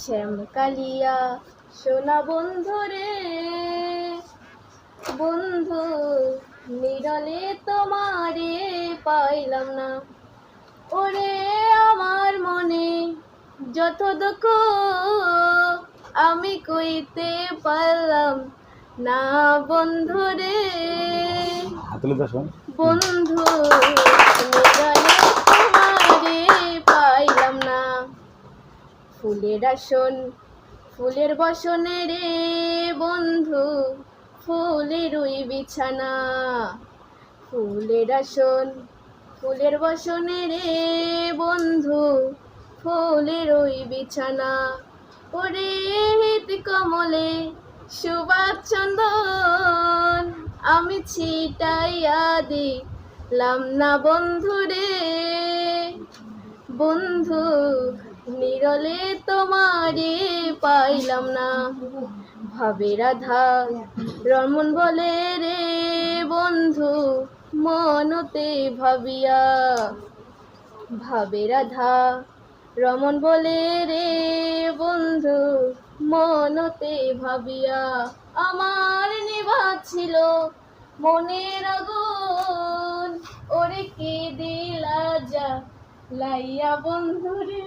শ্যামকালিয়া সোনা বন্ধু রে, বন্ধু নিরলে তোমারে পাইলাম না। ওরে আমার মনে যত দুঃখ আমি কইতে পারলাম না বন্ধু রে, বন্ধু নিরলে তোমারে পাইলাম না। ফুলের আসন ফুলের বসনে রে বন্ধু, ফুলের ওই বিছানা। ফুলের আসন ফুলের বসনে রে বন্ধু, ফুলের ওই বিছানা। ওরে হিত কমলে সুবাস চন্দন আমি ছিটাইয়া দিলাম না বন্ধু রে, বন্ধু নিরলে তোমারে পাইলাম না। ভাবে রাধা রমন বলে রে বন্ধু মনতে ভাবিয়া, ভাবে রাধা রমন বলে রে বন্ধু মনতে ভাবিয়া। আমার নিভা ছিল মনের আগুন, ওরে কে দিলা যা লাইয়া বন্ধু রে।